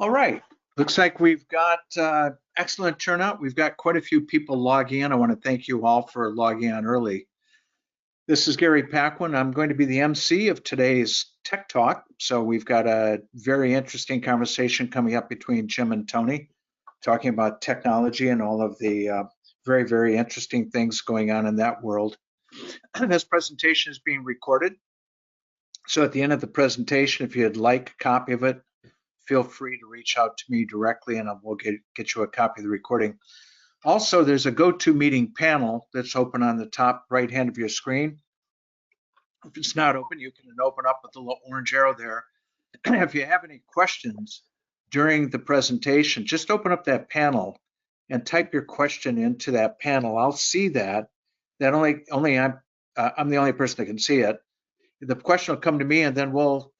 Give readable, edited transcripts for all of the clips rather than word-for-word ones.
All right. Looks like we've got excellent turnout. We've got quite a few people logging in. I want to thank you all for logging on early. This is Gary Paquin. I'm going to be the MC of today's Tech Talk. So we've got a very interesting conversation coming up between Jim and Tony, talking about technology and all of the very, very interesting things going on in that world. This presentation is being recorded. So at the end of the presentation, if you'd like a copy of it, feel free to reach out to me directly and we'll get you a copy of the recording. Also, there's a GoToMeeting panel that's open on the top right hand of your screen. If it's not open, you can open up with the little orange arrow there. If you have any questions during the presentation, just open up that panel and type your question into that panel. I'll see that. I'm the only person that can see it. The question will come to me, and then we'll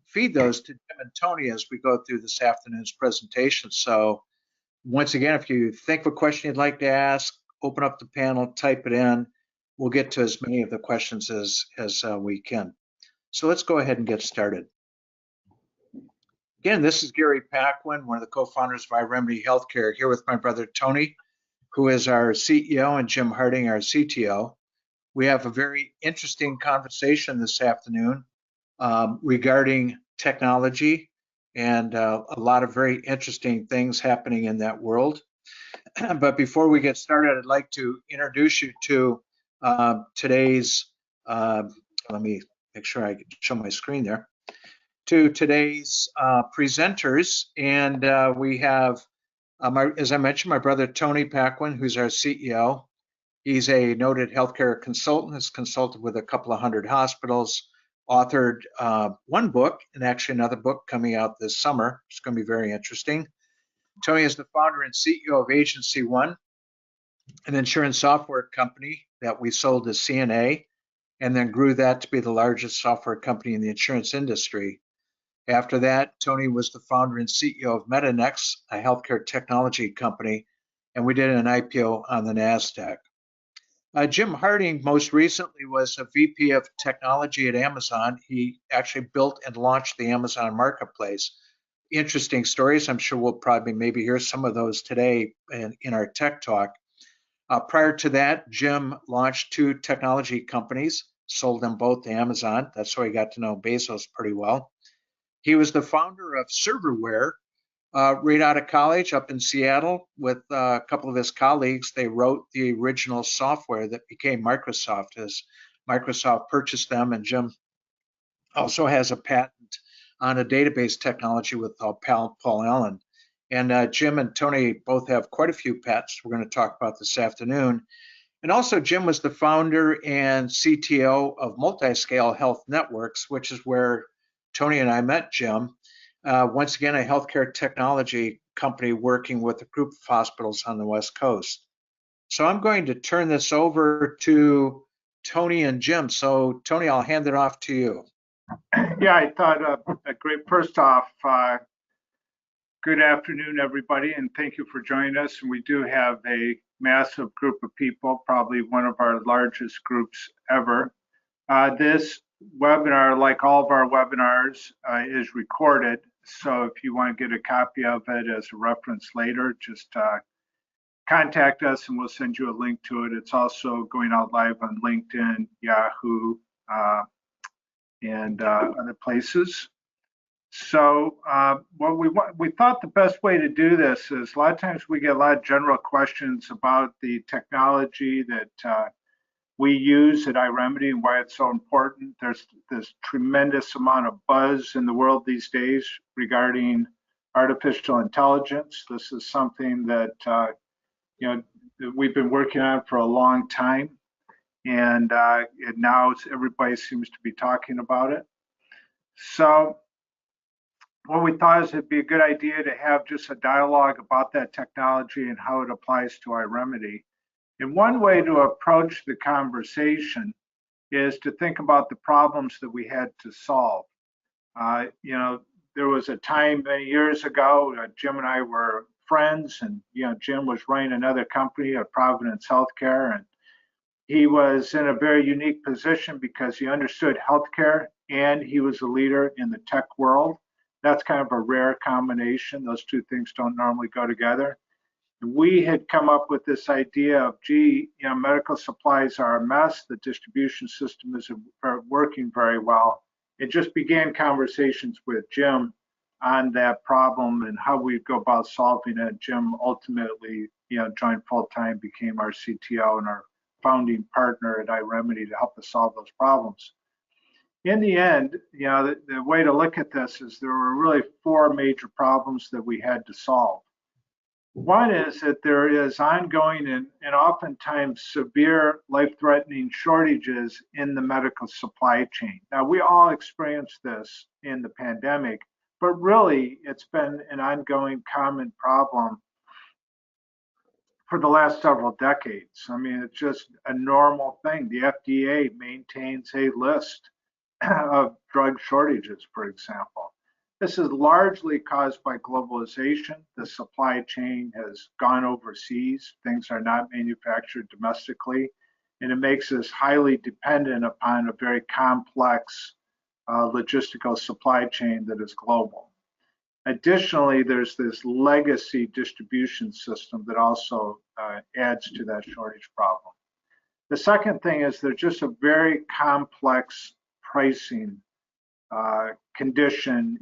feed those to Jim and Tony as we go through this afternoon's presentation. So once again, if you think of a question you'd like to ask, open up the panel, type it in. We'll get to as many of the questions as we can. So let's go ahead and get started. Again, this is Gary Paquin, one of the co-founders of iRemedy Healthcare, here with my brother Tony, who is our CEO, and Jim Harding, our CTO. We have a very interesting conversation this afternoon regarding technology and a lot of very interesting things happening in that world. But before we get started, I'd like to introduce you to today's, let me make sure I can show my screen there, to today's presenters. And we have, as I mentioned, my brother Tony Paquin, who's our CEO. He's a noted healthcare consultant, has consulted with a couple of hundred hospitals, authored one book, and actually another book coming out this summer. It's going to be very interesting. Tony is the founder and CEO of Agency One, an insurance software company that we sold to CNA, and then grew that to be the largest software company in the insurance industry. After that, Tony was the founder and CEO of MetaNex, a healthcare technology company, and we did an IPO on the NASDAQ. Jim Harding most recently was a VP of technology at Amazon. He actually built and launched the Amazon Marketplace. Interesting stories. I'm sure we'll probably maybe hear some of those today in our tech talk. Prior to that, Jim launched two technology companies, sold them both to Amazon. That's how he got to know Bezos pretty well. He was the founder of Serverware, right out of college up in Seattle with a couple of his colleagues. They wrote the original software that became Microsoft as Microsoft purchased them, and Jim also has a patent on a database technology with Paul Allen. And Jim and Tony both have quite a few patents we're going to talk about this afternoon. And also Jim was the founder and CTO of Multiscale Health Networks, which is where Tony and I met Jim. Once again, a healthcare technology company working with a group of hospitals on the West Coast. So I'm going to turn this over to Tony and Jim. So Tony, I'll hand it off to you. Yeah, I thought a great, first off, good afternoon, everybody, and thank you for joining us. And we do have a massive group of people, probably one of our largest groups ever. This webinar, like all of our webinars, is recorded. So if you want to get a copy of it as a reference later, just contact us and we'll send you a link to it. It's also going out live on LinkedIn, Yahoo, and other places. So what we thought the best way to do this is, a lot of times we get a lot of general questions about the technology that we use at iRemedy and why it's so important. There's this tremendous amount of buzz in the world these days regarding artificial intelligence. This is something that that we've been working on for a long time, and now everybody seems to be talking about it. So what we thought is it'd be a good idea to have just a dialogue about that technology and how it applies to iRemedy. And one way to approach the conversation is to think about the problems that we had to solve. There was a time many years ago, Jim and I were friends, and Jim was running another company at Providence Healthcare, and he was in a very unique position because he understood healthcare and he was a leader in the tech world. That's kind of a rare combination. Those two things don't normally go together. We had come up with this idea of, gee, medical supplies are a mess. The distribution system isn't working very well. It just began conversations with Jim on that problem and how we'd go about solving it. Jim ultimately, joined full-time, became our CTO and our founding partner at iRemedy to help us solve those problems. In the end, the way to look at this is there were really four major problems that we had to solve. One is that there is ongoing and oftentimes severe life-threatening shortages in the medical supply chain. Now, we all experienced this in the pandemic, but really it's been an ongoing common problem for the last several decades. I mean, it's just a normal thing. The FDA maintains a list of drug shortages, for example. This is largely caused by globalization. The supply chain has gone overseas. Things are not manufactured domestically, and it makes us highly dependent upon a very complex logistical supply chain that is global. Additionally, there's this legacy distribution system that also adds to that shortage problem. The second thing is there's just a very complex pricing condition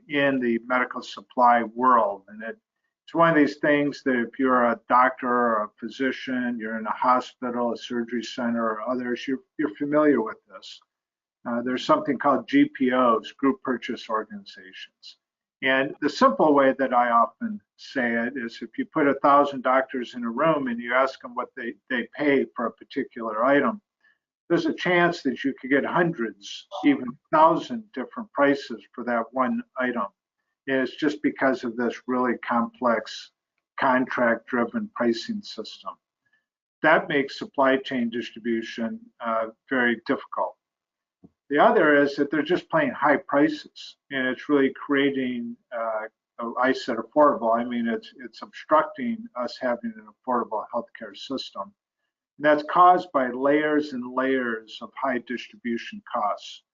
in the medical supply world. And it's one of these things that if you're a doctor or a physician, you're in a hospital, a surgery center, or others, you're familiar with this. There's something called GPOs, group purchase organizations. And the simple way that I often say it is if you put 1,000 doctors in a room and you ask them what they pay for a particular item, there's a chance that you could get hundreds, even 1,000 different prices for that one item. And it's just because of this really complex contract-driven pricing system. That makes supply chain distribution very difficult. The other is that they're just paying high prices, and it's really creating, I said affordable, I mean, it's obstructing us having an affordable healthcare system. And that's caused by layers and layers of high distribution costs.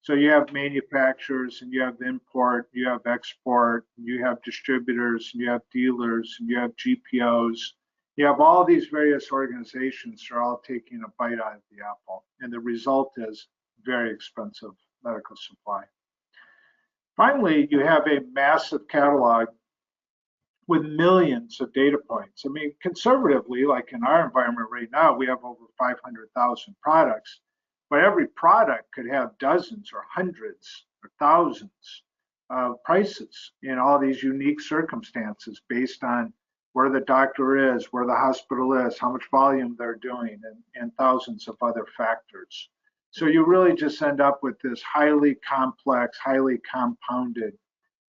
So you have manufacturers, and you have import, you have export, you have distributors, and you have dealers, and you have GPOs. You have all these various organizations that are all taking a bite out of the apple. And the result is very expensive medical supply. Finally, you have a massive catalog with millions of data points. I mean, conservatively, like in our environment right now, we have over 500,000 products, but every product could have dozens or hundreds or thousands of prices in all these unique circumstances based on where the doctor is, where the hospital is, how much volume they're doing, and thousands of other factors. So you really just end up with this highly complex, highly compounded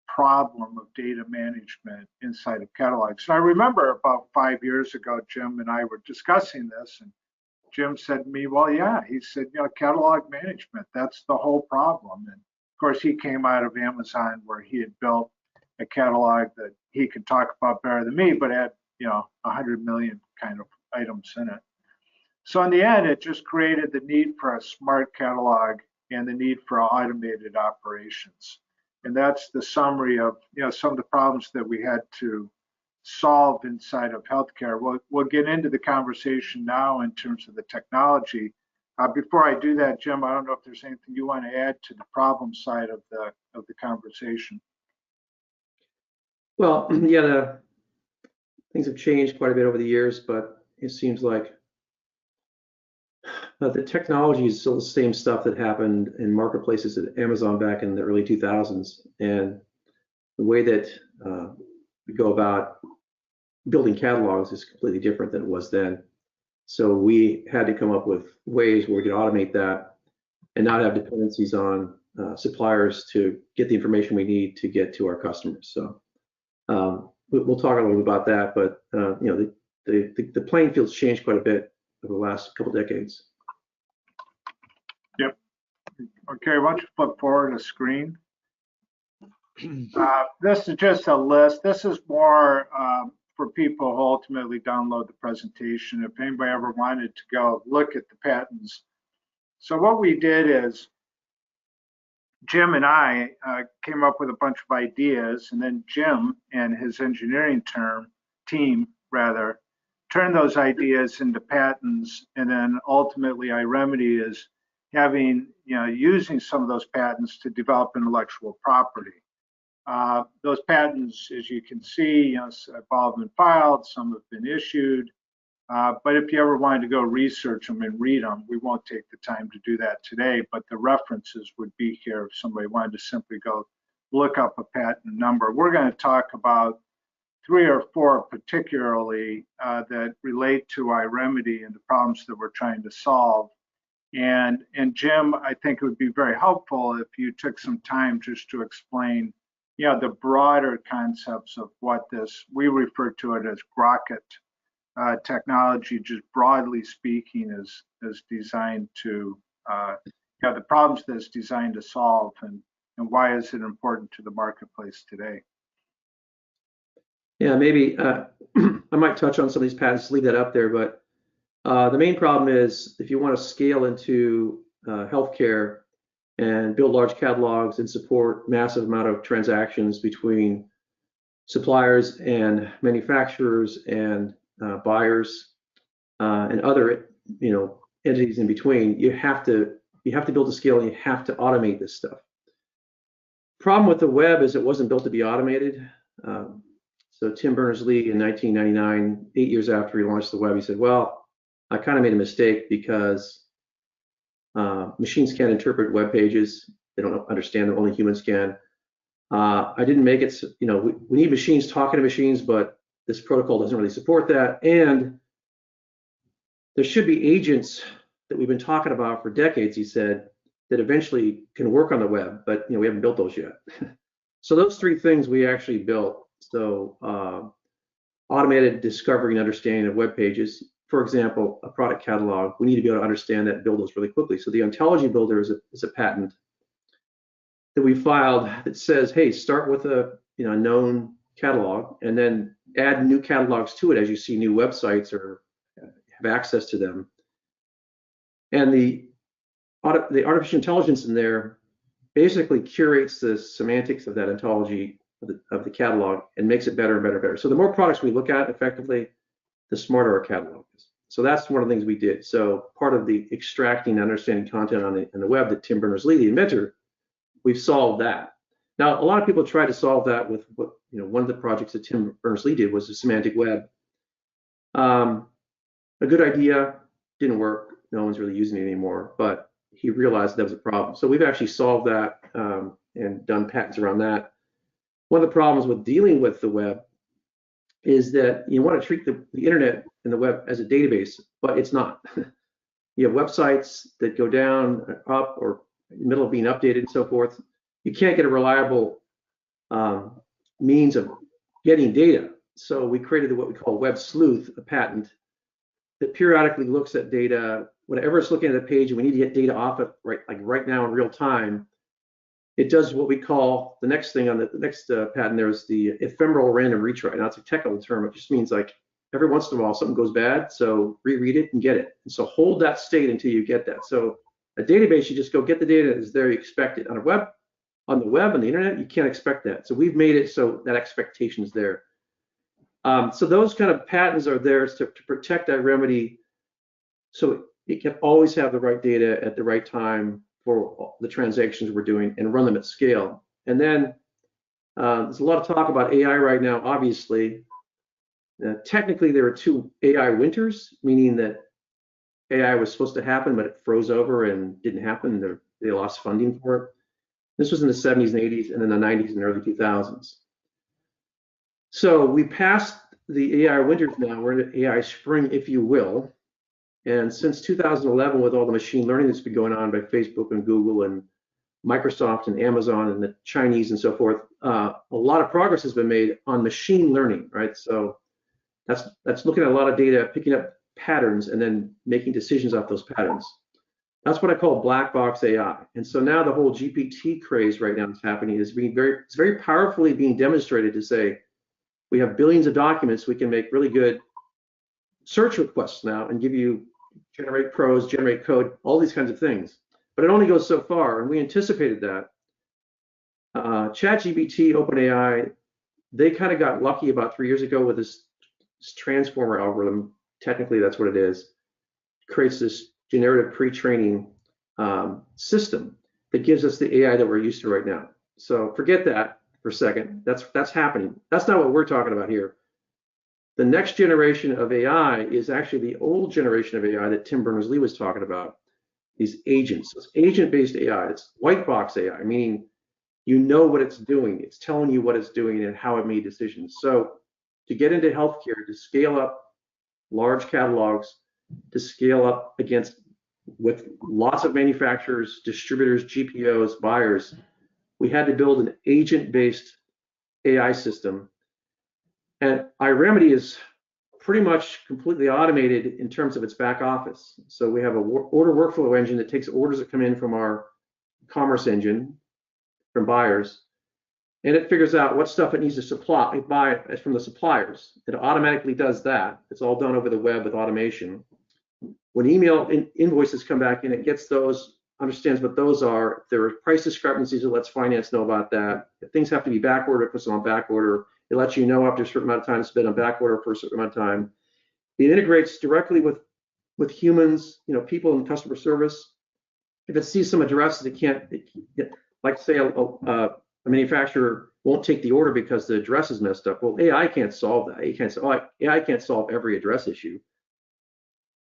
problem of data management inside of catalogs. So I remember about 5 years ago, Jim and I were discussing this, and Jim said to me, well, yeah, he said, catalog management, that's the whole problem. And of course, he came out of Amazon where he had built a catalog that he could talk about better than me, but had, 100 million kind of items in it. So in the end, it just created the need for a smart catalog and the need for automated operations. And that's the summary of some of the problems that we had to solve inside of healthcare. We'll get into the conversation now in terms of the technology. Before I do that, Jim, I don't know if there's anything you want to add to the problem side of the conversation. Well, yeah, things have changed quite a bit over the years, but it seems like the technology is still the same stuff that happened in marketplaces at Amazon back in the early 2000s. And the way that we go about building catalogs is completely different than it was then. So we had to come up with ways where we could automate that and not have dependencies on suppliers to get the information we need to get to our customers. So we'll talk a little bit about that, but the playing field's changed quite a bit over the last couple decades. Yep. Okay, why don't you flip forward a screen? This is just a list. This is more for people who ultimately download the presentation. If anybody ever wanted to go look at the patents. So what we did is Jim and I came up with a bunch of ideas, and then Jim and his engineering team turned those ideas into patents, and then ultimately iRemedy is using some of those patents to develop intellectual property. Those patents, as you can see, have all been filed, some have been issued. But if you ever wanted to go research them and read them, we won't take the time to do that today, but the references would be here if somebody wanted to simply go look up a patent number. We're going to talk about 3 or 4 particularly that relate to iRemedy and the problems that we're trying to solve. And Jim, I think it would be very helpful if you took some time just to explain the broader concepts of what we refer to it as Grocket technology, just broadly speaking, is designed to, the problems that it's designed to solve, and why is it important to the marketplace today? Yeah, maybe I might touch on some of these patents, leave that up there, but the main problem is if you want to scale into healthcare and build large catalogs and support massive amount of transactions between suppliers and manufacturers and buyers and other entities in between, you have to build a scale, and you have to automate this stuff. Problem with the web is it wasn't built to be automated. So Tim Berners-Lee in 1999, 8 years after he launched the web, he said, well, I kind of made a mistake because machines can't interpret web pages. They don't understand them, only humans can. I didn't make it, we need machines talking to machines, but this protocol doesn't really support that. And there should be agents that we've been talking about for decades, he said, that eventually can work on the web, but we haven't built those yet. So those 3 things we actually built. So automated discovery and understanding of web pages. For example, a product catalog, we need to be able to understand that and build those really quickly. So the ontology builder is a patent that we filed that says, hey, start with a known catalog and then add new catalogs to it as you see new websites or have access to them. And the artificial intelligence in there basically curates the semantics of that ontology of the catalog and makes it better and better and better. So the more products we look at effectively, the smarter our catalog is. So that's one of the things we did. So part of the extracting and understanding content on the web that Tim Berners-Lee, the inventor, we've solved that. Now, a lot of people try to solve that with what, one of the projects that Tim Berners-Lee did was the semantic web. A good idea, didn't work. No one's really using it anymore, but he realized that was a problem. So we've actually solved that and done patents around that. One of the problems with dealing with the web is that you want to treat the internet and the web as a database, but it's not. You have websites that go down, up, or in the middle of being updated and so forth. You can't get a reliable means of getting data. So we created what we call Web Sleuth, a patent that periodically looks at data. Whenever it's looking at a page and we need to get data off it right now in real time, it does what we call the next thing on the next patent. There's the ephemeral random retry. Now it's a technical term. It just means like every once in a while something goes bad, so reread it and get it. And so hold that state until you get that. So a database, you just go get the data that is there, you expect it. On the web, on the internet, you can't expect that. So we've made it so that expectation is there. So those kind of patents are there to protect iRemedy, so it can always have the right data at the right time for the transactions we're doing and run them at scale. And then there's a lot of talk about AI right now, obviously. Technically, there are 2 AI winters, meaning that AI was supposed to happen, but it froze over and didn't happen. They lost funding for it. This was in the 70s and 80s, and in the 90s and early 2000s. So we passed the AI winters now. We're in AI spring, if you will. And since 2011, with all the machine learning that's been going on by Facebook and Google and Microsoft and Amazon and the Chinese and so forth, a lot of progress has been made on machine learning, right? So that's looking at a lot of data, picking up patterns, and then making decisions off those patterns. That's what I call black box AI. And so now the whole GPT craze right now that's happening is it's very powerfully being demonstrated to say, we have billions of documents, we can make really good search requests now and give you generate prose, generate code, all these kinds of things. But it only goes so far, and we anticipated that. ChatGPT, OpenAI, they kind of got lucky about 3 years ago with this transformer algorithm. Technically, that's what it is. It creates this generative pre-training system that gives us the AI that we're used to right now. So forget that for a second. That's happening. That's not what we're talking about here. The next generation of AI is actually the old generation of AI that Tim Berners-Lee was talking about. These agents. So it's agent-based AI. It's white box AI, meaning you know what it's doing. It's telling you what it's doing and how it made decisions. So to get into healthcare, to scale up large catalogs, to scale up against with lots of manufacturers, distributors, GPOs, buyers, we had to build an agent-based AI system. And iRemedy is pretty much completely automated in terms of its back office. So we have an order workflow engine that takes orders that come in from our commerce engine, from buyers, and it figures out what stuff it needs to buy from the suppliers. It automatically does that. It's all done over the web with automation. When email invoices come back in, it gets those, understands what those are. If there are price discrepancies, it lets finance know about that. If things have to be back ordered, it puts them on back order. It lets you know after a certain amount of time it's been on back order for a certain amount of time. It integrates directly with humans, people in customer service. If it sees some addresses, it can't, like say a manufacturer won't take the order because the address is messed up. Well, AI can't solve that. AI can't solve every address issue.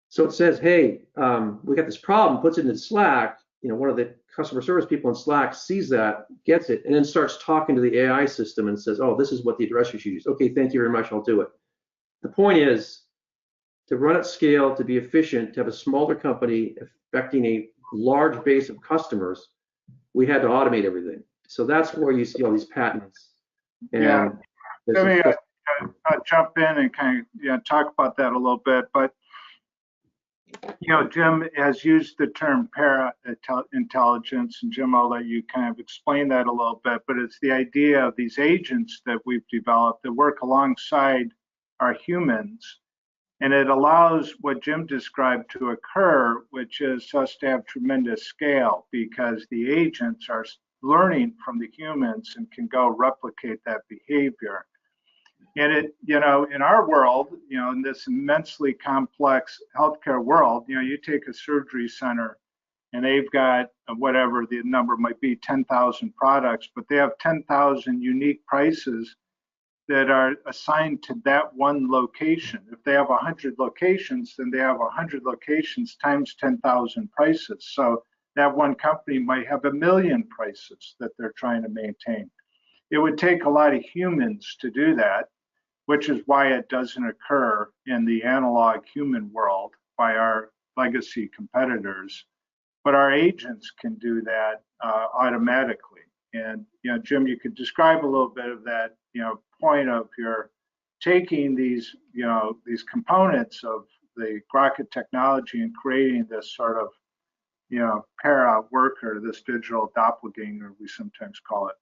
So it says, hey, we got this problem, puts it into Slack. One of the customer service people in Slack sees that, gets it, and then starts talking to the AI system and says, oh, this is what the address you should use. Okay, thank you very much, I'll do it. The point is, to run at scale, to be efficient, to have a smaller company affecting a large base of customers, we had to automate everything. So that's where you see all these patents. And yeah. Let me jump in and kind of talk about that a little bit. But Jim has used the term para-intelligence, and Jim, I'll let you kind of explain that a little bit, but it's the idea of these agents that we've developed that work alongside our humans, and it allows what Jim described to occur, which is us to have tremendous scale, because the agents are learning from the humans and can go replicate that behavior. And it, in our world, in this immensely complex healthcare world, you take a surgery center and they've got whatever the number might be, 10,000 products, but they have 10,000 unique prices that are assigned to that one location. If they have 100 locations, then they have 100 locations times 10,000 prices. So that one company might have 1 million prices that they're trying to maintain. It would take a lot of humans to do that, which is why it doesn't occur in the analog human world by our legacy competitors. But our agents can do that automatically. And Jim, you could describe a little bit of that point of your taking these these components of the Grocket technology and creating this sort of para worker, this digital doppelganger we sometimes call it.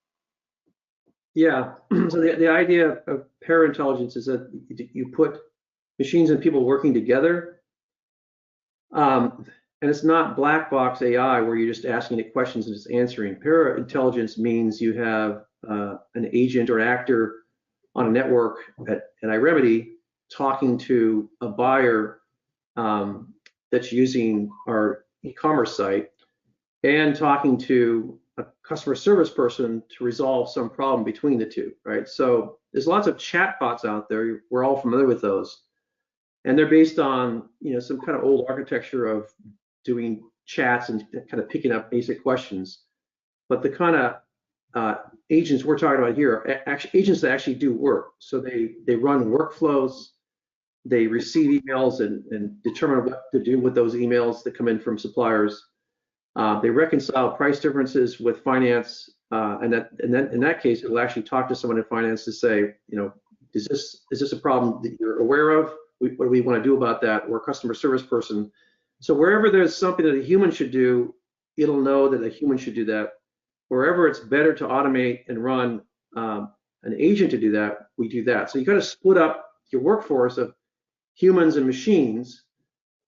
Yeah, so the idea of para-intelligence is that you put machines and people working together, and it's not black box AI where you're just asking it questions and just answering. Para-intelligence means you have an agent or an actor on a network at iRemedy talking to a buyer that's using our e-commerce site and talking to a customer service person to resolve some problem between the two, right? So there's lots of chatbots out there. We're all familiar with those. And they're based on, some kind of old architecture of doing chats and kind of picking up basic questions. But the kind of agents we're talking about here are agents that actually do work. So they run workflows, they receive emails and determine what to do with those emails that come in from suppliers. They reconcile price differences with finance, and in that case, it will actually talk to someone in finance to say, is this a problem that you're aware of? What do we want to do about that? Or a customer service person. So wherever there's something that a human should do, it'll know that a human should do that. Wherever it's better to automate and run an agent to do that, we do that. So you got to split up your workforce of humans and machines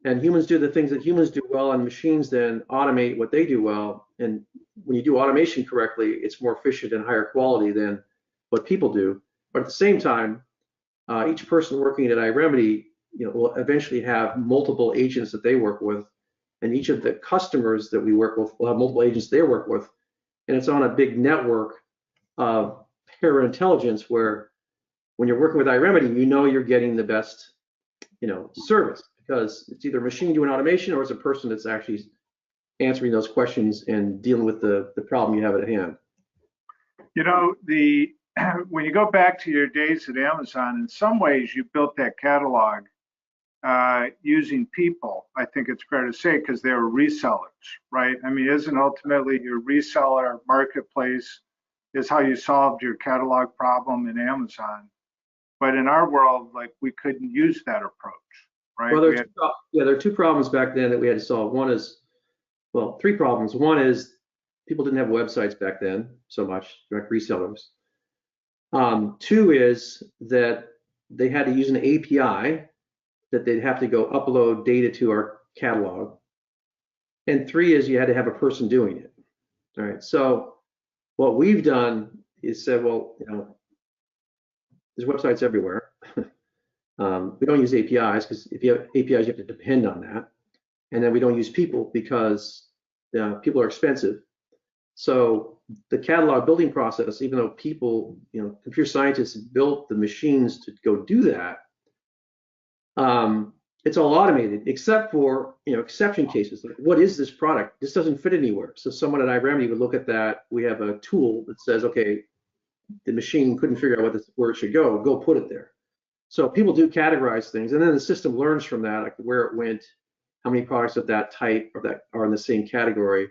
And humans do the things that humans do well, and machines then automate what they do well. And when you do automation correctly, it's more efficient and higher quality than what people do. But at the same time, each person working at iRemedy, will eventually have multiple agents that they work with, and each of the customers that we work with will have multiple agents they work with, and it's on a big network of para-intelligence where when you're working with iRemedy, you're getting the best, service, because it's either a machine doing automation or it's a person that's actually answering those questions and dealing with the problem you have at hand. When you go back to your days at Amazon, in some ways you built that catalog using people. I think it's fair to say, because they were resellers, right? I mean, isn't ultimately your reseller marketplace is how you solved your catalog problem in Amazon? But in our world, like, we couldn't use that approach, right? Well, there are two problems back then that we had to solve. One is, well, three problems. One is people didn't have websites back then so much, direct resellers. Two is that they had to use an API that they'd have to go upload data to our catalog. And three is you had to have a person doing it. All right. So what we've done is said, well, there's websites everywhere. We don't use APIs because if you have APIs, you have to depend on that. And then we don't use people because people are expensive. So the catalog building process, even though people, computer scientists built the machines to go do that, it's all automated except for, exception cases. Like, what is this product? This doesn't fit anywhere. So someone at iRemedy would look at that. We have a tool that says, okay, the machine couldn't figure out where it should go put it there. So people do categorize things, and then the system learns from that, like where it went, how many products of that type or that are in the same category,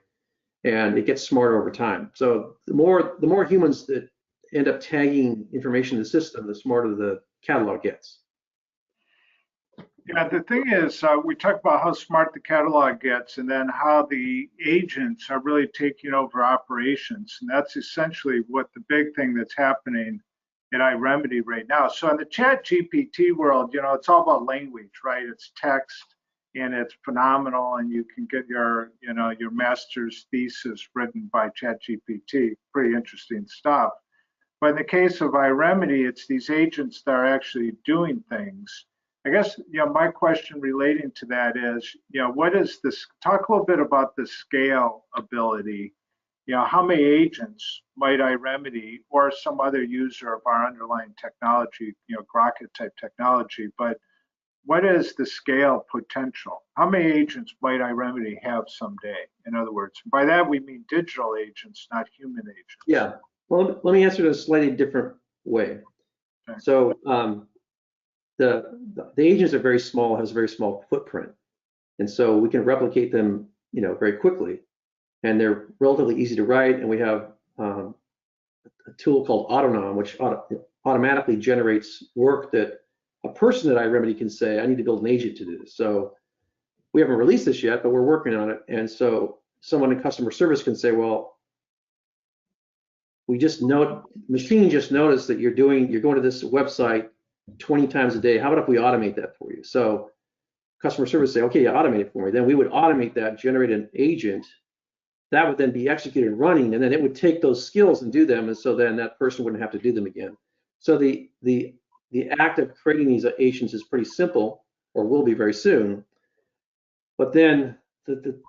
and it gets smarter over time. So the more humans that end up tagging information in the system, the smarter the catalog gets. Yeah, the thing is, we talk about how smart the catalog gets, and then how the agents are really taking over operations. And that's essentially what the big thing that's happening at iRemedy right now. So in the chat GPT world, it's all about language, right? It's text, and it's phenomenal, and you can get your master's thesis written by chat GPT. Pretty interesting stuff. But in the case of iRemedy, it's these agents that are actually doing things. I guess, my question relating to that is, what is this? Talk a little bit about the scale ability. How many agents might iRemedy or some other user of our underlying technology, Grocket type technology, but what is the scale potential? How many agents might iRemedy have someday? In other words, by that we mean digital agents, not human agents. Yeah. Well, let me answer it in a slightly different way. Okay. So the agents are very small, has a very small footprint, and so we can replicate them, very quickly, and they're relatively easy to write. And we have a tool called Autonom, which automatically generates work that a person at iRemedy can say, I need to build an agent to do this. So we haven't released this yet, but we're working on it. And so someone in customer service can say, well, machine just noticed that you're going to this website 20 times a day. How about if we automate that for you? So customer service say, okay, automate it for me. Then we would automate that, generate an agent that would then be executed and running, and then it would take those skills and do them. And so then that person wouldn't have to do them again. So the act of creating these agents is pretty simple, or will be very soon. But then the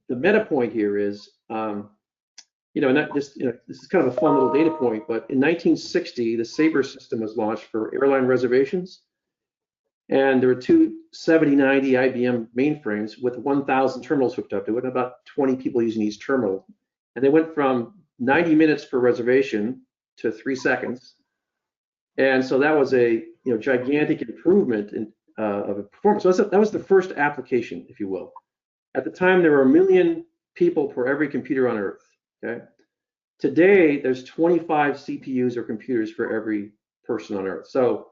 meta point here is, this is kind of a fun little data point, but in 1960, the Sabre system was launched for airline reservations. And there were two 7090 IBM mainframes with 1,000 terminals hooked up to it, and about 20 people using each terminal. And they went from 90 minutes per reservation to 3 seconds. And so that was a gigantic improvement in of performance. So that was the first application, if you will. At the time, there were 1 million people per every computer on Earth. Okay. Today, there's 25 CPUs or computers for every person on Earth. So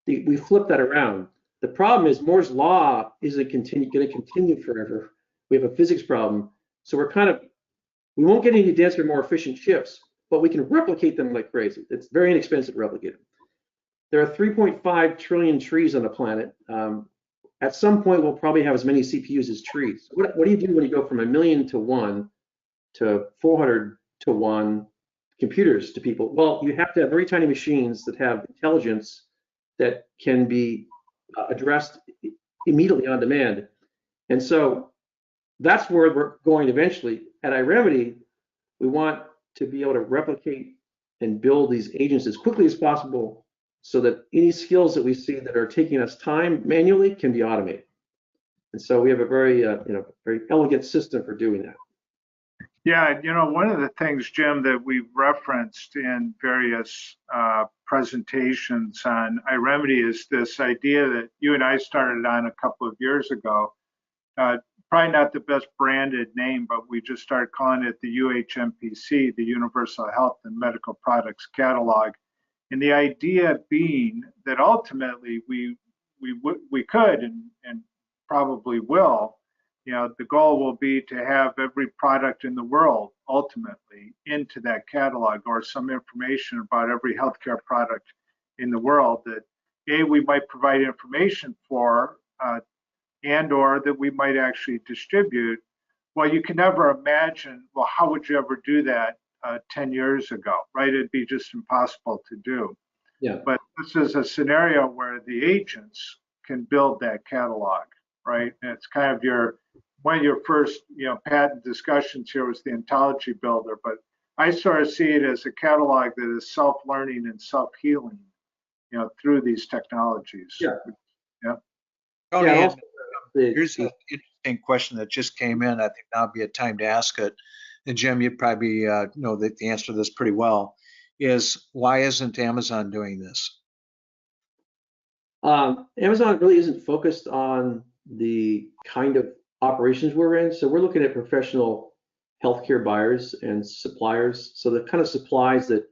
we flip that around. The problem is Moore's law isn't going to continue forever. We have a physics problem. So we won't get any denser, more efficient chips, but we can replicate them like crazy. It's very inexpensive to replicate them. There are 3.5 trillion trees on the planet, at some point we'll probably have as many CPUs as trees. What do you do when you go from 1 million to 1 to 400 to 1 computers to people? Well, you have to have very tiny machines that have intelligence that can be addressed immediately on demand. And so that's where we're going eventually. At iRemedy, we want to be able to replicate and build these agents as quickly as possible so that any skills that we see that are taking us time manually can be automated. And so we have a very, very elegant system for doing that. Yeah, one of the things, Jim, that we've referenced in various presentations on iRemedy is this idea that you and I started on a couple of years ago. Probably not the best branded name, but we just started calling it the UHMPC, the Universal Health and Medical Products Catalog. And the idea being that ultimately we could and probably will, the goal will be to have every product in the world ultimately into that catalog, or some information about every healthcare product in the world that we might provide information for, and or that we might actually distribute. Well, you can never imagine, well, how would you ever do that 10 years ago, right? It'd be just impossible to do. Yeah. But this is a scenario where the agents can build that catalog, right? And it's kind of one of your first, patent discussions here was the ontology builder, but I sort of see it as a catalog that is self-learning and self-healing, through these technologies. Yeah. Yeah. Tony, Yeah, and here's an interesting question that just came in. I think now would be a time to ask it. And Jim, you'd probably know the answer to this pretty well. Is why isn't Amazon doing this? Amazon really isn't focused on the kind of operations we're in. So we're looking at professional healthcare buyers and suppliers. So the kind of supplies that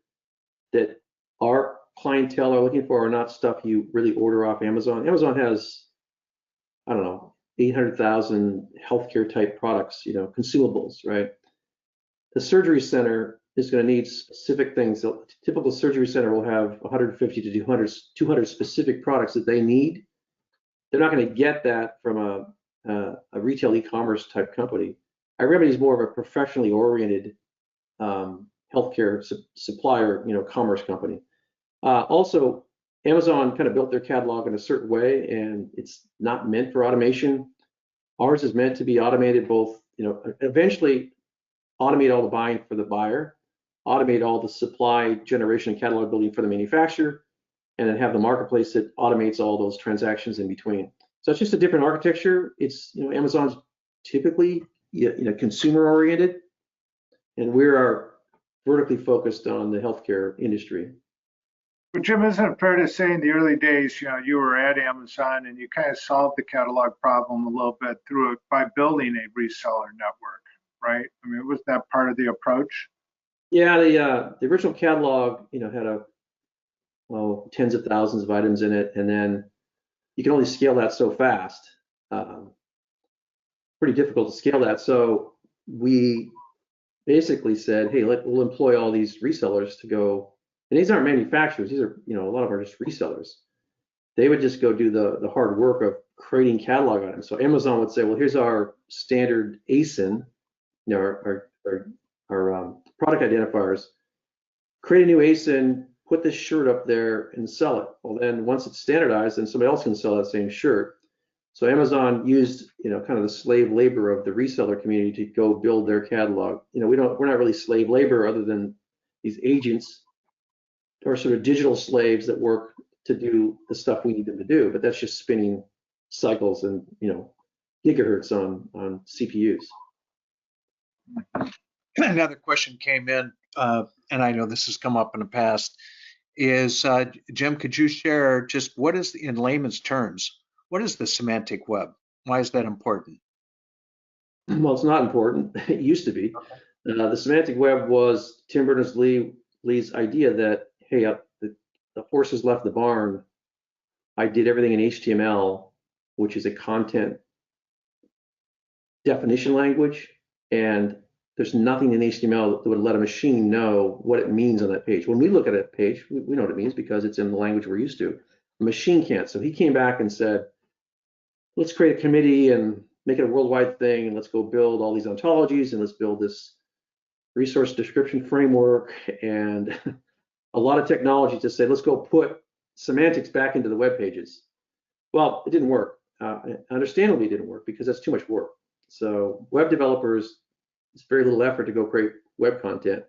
our clientele are looking for are not stuff you really order off Amazon. Amazon has, I don't know, 800,000 healthcare type products, consumables, right? The surgery center is going to need specific things. A typical surgery center will have 150 to 200 specific products that they need. They're not going to get that from a retail e-commerce type company. iRemedy is more of a professionally oriented healthcare supplier, commerce company. Also, Amazon kind of built their catalog in a certain way, and it's not meant for automation. Ours is meant to be automated, both, eventually automate all the buying for the buyer, automate all the supply generation and catalog building for the manufacturer, and then have the marketplace that automates all those transactions in between. So it's just a different architecture. It's, Amazon's typically, consumer oriented, and we are vertically focused on the healthcare industry. But Jim, isn't it fair to say in the early days, you were at Amazon and you kind of solved the catalog problem a little bit through it by building a reseller network, right? I mean, was that part of the approach? Yeah, the original catalog, had tens of thousands of items in it, and then you can only scale that so fast. Pretty difficult to scale that. So we basically said, hey, we'll employ all these resellers to go. And these aren't manufacturers. These are, a lot of them are just resellers. They would just go do the hard work of creating catalog items. So Amazon would say, well, here's our standard ASIN, our product identifiers. Create a new ASIN, put this shirt up there and sell it. Well, then once it's standardized, then somebody else can sell that same shirt. So Amazon used, kind of the slave labor of the reseller community to go build their catalog. We're not really slave labor other than these agents or sort of digital slaves that work to do the stuff we need them to do, but that's just spinning cycles and gigahertz on CPUs. Another question came in, and I know this has come up in the past, is Jim, could you share just what is, in layman's terms, what is the semantic web? Why is that important? Well, it's not important. It used to be. The semantic web was Tim Berners-Lee's idea that, hey, the horses left the barn. I did everything in HTML, which is a content definition language, and there's nothing in HTML that would let a machine know what it means on that page. When we look at a page, we know what it means because it's in the language we're used to. A machine can't. So he came back and said, let's create a committee and make it a worldwide thing, and let's go build all these ontologies, and let's build this resource description framework, and a lot of technology to say, let's go put semantics back into the web pages. Well, it didn't work. Understandably, it didn't work because that's too much work. So web developers, it's very little effort to go create web content.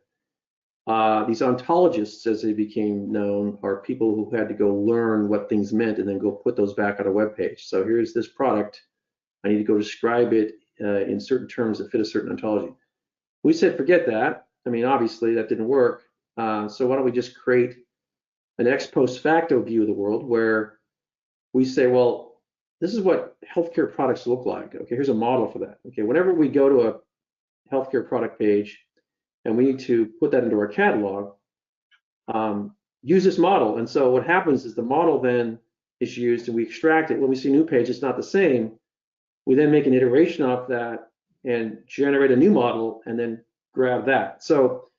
These ontologists, as they became known, are people who had to go learn what things meant and then go put those back on a web page. So here's this product. I need to go describe it in certain terms that fit a certain ontology. We said, forget that. I mean, obviously that didn't work. So why don't we just create an ex post facto view of the world where we say, well, this is what healthcare products look like. Okay, here's a model for that. Okay, whenever we go to a healthcare product page and we need to put that into our catalog, use this model. And so what happens is the model then is used and we extract it. When we see a new page, it's not the same. We then make an iteration off that and generate a new model and then grab that. So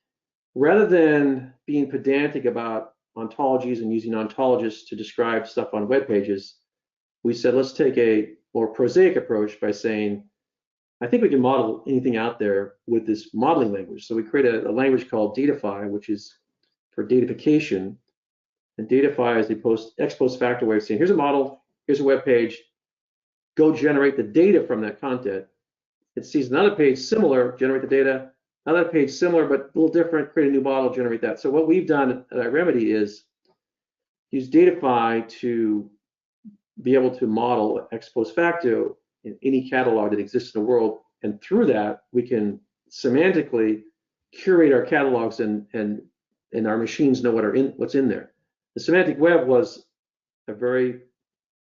rather than being pedantic about ontologies and using ontologists to describe stuff on web pages, we said, let's take a more prosaic approach by saying, I think we can model anything out there with this modeling language. So we create a language called Datafy, which is for datafication. And Datafy is a ex post facto way of saying, here's a model, here's a web page, go generate the data from that content. It sees another page similar, generate the data, another page similar but a little different, create a new model, generate that. So what we've done at iRemedy is use Datafy to be able to model ex post facto in any catalog that exists in the world, and through that we can semantically curate our catalogs and our machines know what's in there. The semantic web was a very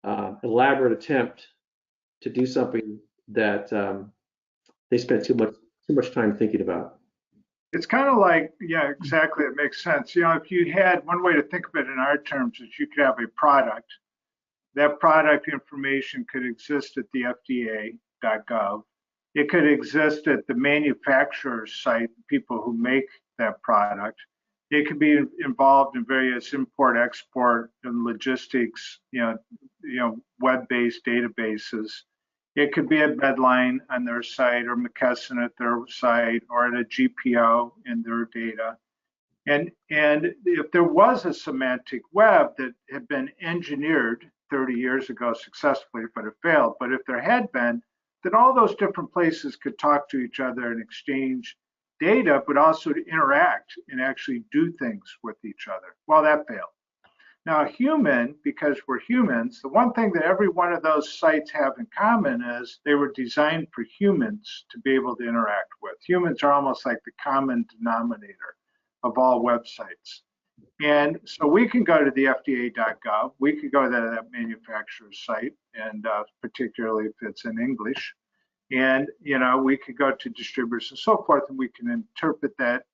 elaborate attempt to do something that they spent too much time thinking about. It's kind of like, yeah, exactly. It makes sense. You know, if you had one way to think of it in our terms is you could have a product. That product information could exist at the FDA.gov. It could exist at the manufacturer's site, people who make that product. It could be involved in various import, export, and logistics, web-based databases. It could be at Medline on their site, or McKesson at their site, or at a GPO in their data. And if there was a semantic web that had been engineered 30 years ago successfully, but it failed, but if there had been, then all those different places could talk to each other and exchange data, but also to interact and actually do things with each other. Well, that failed. Now, human, because we're humans, the one thing that every one of those sites have in common is they were designed for humans to be able to interact with. Humans are almost like the common denominator of all websites. And so we can go to the FDA.gov, we could go to that manufacturer's site, and particularly if it's in English, and we could go to distributors and so forth, and we can interpret that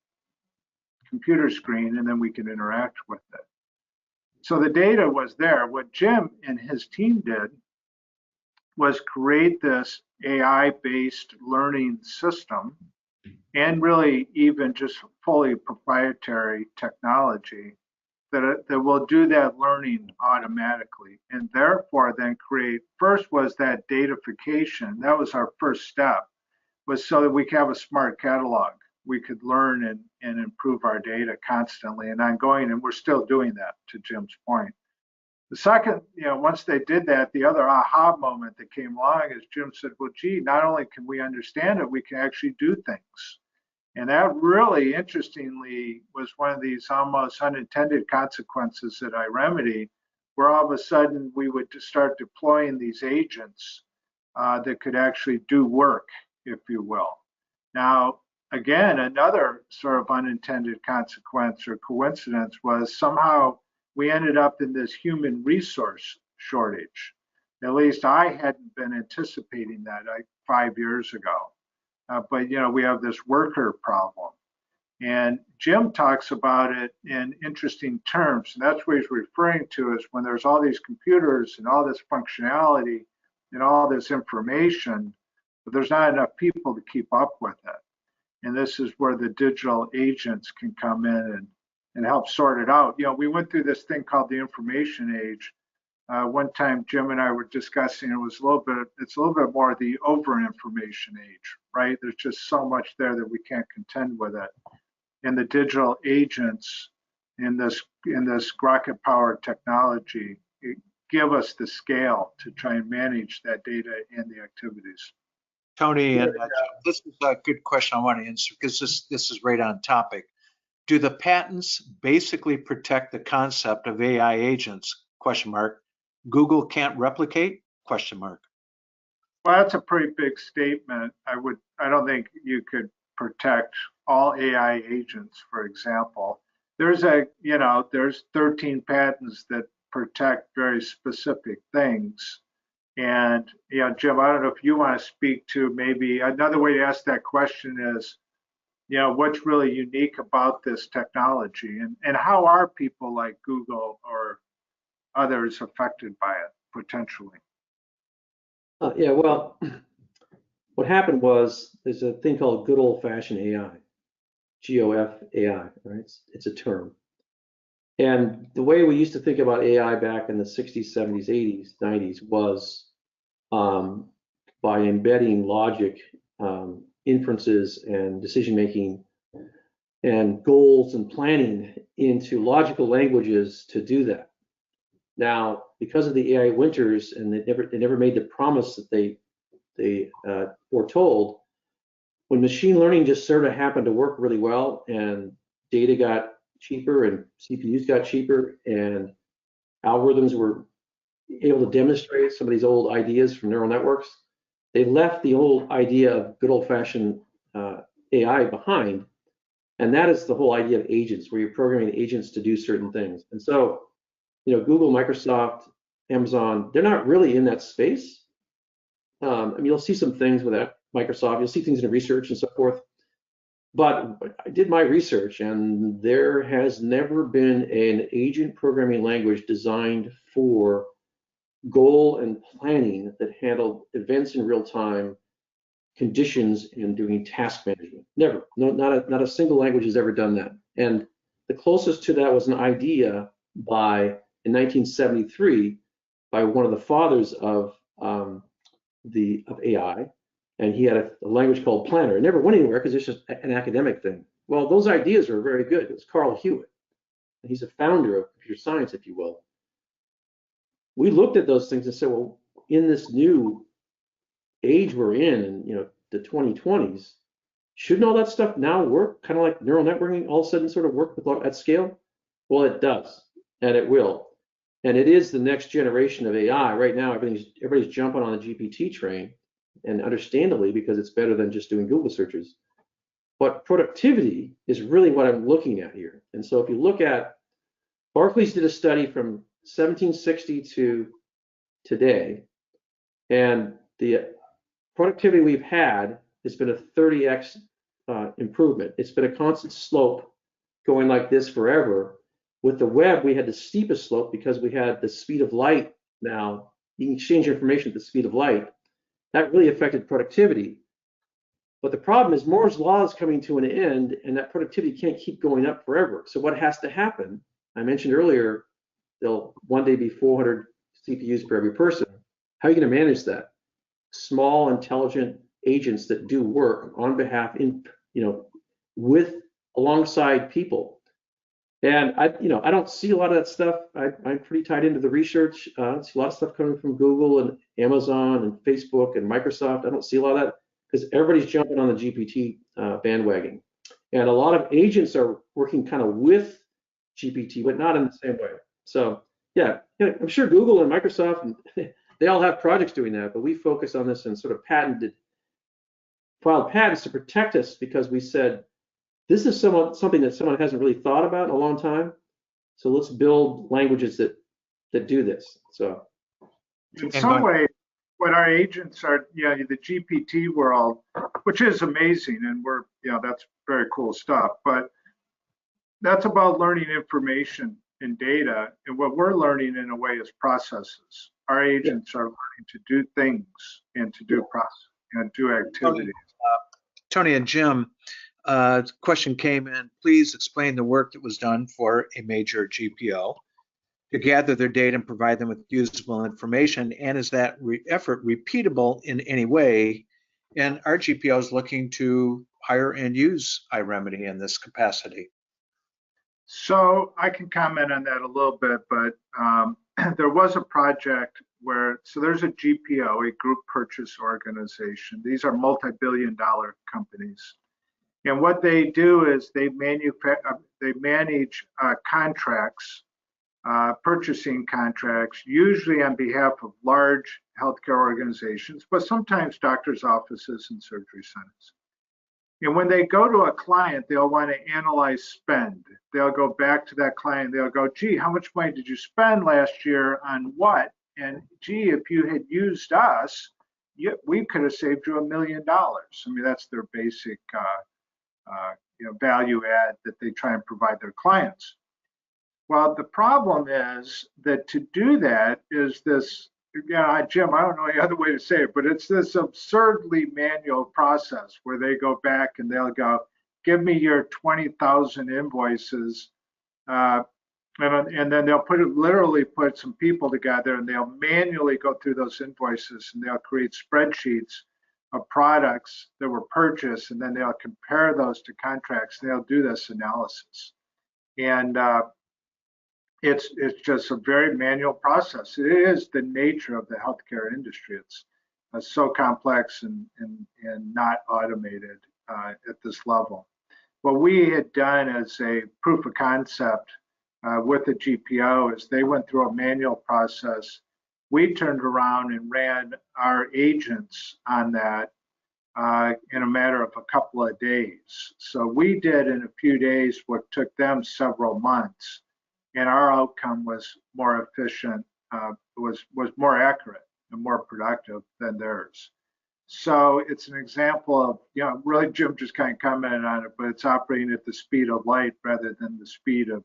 computer screen, and then we can interact with it. So the data was there. What Jim and his team did was create this AI-based learning system, and really even just fully proprietary technology that will do that learning automatically, and therefore then create, first was that datafication. That was our first step, was so that we could have a smart catalog. We could learn and improve our data constantly and ongoing, and we're still doing that, to Jim's point. The second, once they did that, the other aha moment that came along is Jim said, well, gee, not only can we understand it, we can actually do things. And that really, interestingly, was one of these almost unintended consequences at iRemedy, where all of a sudden we would just start deploying these agents that could actually do work, if you will. Now, again, another sort of unintended consequence or coincidence was somehow we ended up in this human resource shortage. At least I hadn't been anticipating that 5 years ago. But we have this worker problem, and Jim talks about it in interesting terms, and that's what he's referring to is when there's all these computers and all this functionality and all this information, but there's not enough people to keep up with it. And this is where the digital agents can come in and help sort it out. We went through this thing called the information age One time Jim and I were discussing, it's a little bit more the over information age, right? There's just so much there that we can't contend with it. And the digital agents in this rocket powered technology give us the scale to try and manage that data and the activities. Tony, and this is a good question I want to answer because this is right on topic. Do the patents basically protect the concept of AI agents? Question mark. Google can't replicate? Question mark. Well, that's a pretty big statement. I don't think you could protect all AI agents, for example. There's 13 patents that protect very specific things. And, Jim, I don't know if you want to speak to maybe another way to ask that question is, what's really unique about this technology and how are people like Google or others affected by it potentially? Yeah, well, what happened was there's a thing called good old-fashioned AI, GOF AI, right? It's a term. And the way we used to think about AI back in the 60s, 70s, 80s, 90s was by embedding logic, inferences, and decision-making and goals and planning into logical languages to do that. Now, because of the AI winters, and they never made the promise that they foretold, when machine learning just sort of happened to work really well, and data got cheaper, and CPUs got cheaper, and algorithms were able to demonstrate some of these old ideas from neural networks, they left the old idea of good old-fashioned AI behind, and that is the whole idea of agents, where you're programming agents to do certain things. And so, Google, Microsoft, Amazon, they're not really in that space. You'll see some things with that, Microsoft, you'll see things in the research and so forth. But I did my research, and there has never been an agent programming language designed for goal and planning that handled events in real time, conditions, and doing task management. Never. No, not a single language has ever done that. And the closest to that was an idea in 1973 by one of the fathers of AI, and he had a language called Planner. It never went anywhere because it's just an academic thing. Well, those ideas are very good. It was Carl Hewitt. He's a founder of computer science, if you will. We looked at those things and said, well, in this new age we're in, the 2020s, shouldn't all that stuff now work? Kind of like neural networking all of a sudden sort of work at scale? Well, it does, and it will. And it is the next generation of AI. Right now, everybody's jumping on the GPT train, and understandably, because it's better than just doing Google searches. But productivity is really what I'm looking at here. And so if you look at, Barclays did a study from 1760 to today, and the productivity we've had has been a 30x improvement. It's been a constant slope going like this forever. With the web, we had the steepest slope because we had the speed of light now. You can exchange information at the speed of light. That really affected productivity. But the problem is Moore's law is coming to an end, and that productivity can't keep going up forever. So what has to happen? I mentioned earlier, there'll one day be 400 CPUs for every person. How are you going to manage that? Small, intelligent agents that do work on behalf, alongside people. And I don't see a lot of that stuff. I'm pretty tied into the research. I see a lot of stuff coming from Google and Amazon and Facebook and Microsoft. I don't see a lot of that because everybody's jumping on the GPT bandwagon. And a lot of agents are working kind of with GPT, but not in the same way. So yeah, I'm sure Google and Microsoft, they all have projects doing that, but we focus on this and sort of filed patents to protect us because we said, this is something that someone hasn't really thought about in a long time. So let's build languages that do this. So in some way, what our agents are, the GPT world, which is amazing, and that's very cool stuff. But that's about learning information and data, and what we're learning in a way is processes. Our agents are learning to do things and to do process and do activities. Tony and Jim, question came in. Please explain the work that was done for a major GPO. to gather their data and provide them with usable information? And is that effort repeatable in any way? And our GPO is looking to hire and use iRemedy in this capacity. So I can comment on that a little bit, but there was a project where, so there's a GPO, a group purchase organization. These are multi-billion-dollar companies. And what they do is they manage contracts, purchasing contracts, usually on behalf of large healthcare organizations, but sometimes doctors' offices and surgery centers. And when they go to a client, they'll want to analyze spend. They'll go back to that client. They'll go, gee, how much money did you spend last year on what? And gee, if you had used us, we could have saved you $1 million. I mean, that's their basic value add that they try and provide their clients. Well, the problem is that to do that is this, Jim, I don't know any other way to say it, but it's this absurdly manual process where they go back and they'll go, give me your 20,000 invoices. And then they'll literally put some people together and they'll manually go through those invoices and they'll create spreadsheets of products that were purchased, and then they'll compare those to contracts. They'll do this analysis. And it's just a very manual process. It is the nature of the healthcare industry. It's so complex and not automated at this level. What we had done as a proof of concept with the GPO is they went through a manual process. We turned around and ran our agents on that in a matter of a couple of days. So we did in a few days what took them several months, and our outcome was more efficient, was more accurate and more productive than theirs. So it's an example of, really Jim just kind of commented on it, but it's operating at the speed of light rather than the speed of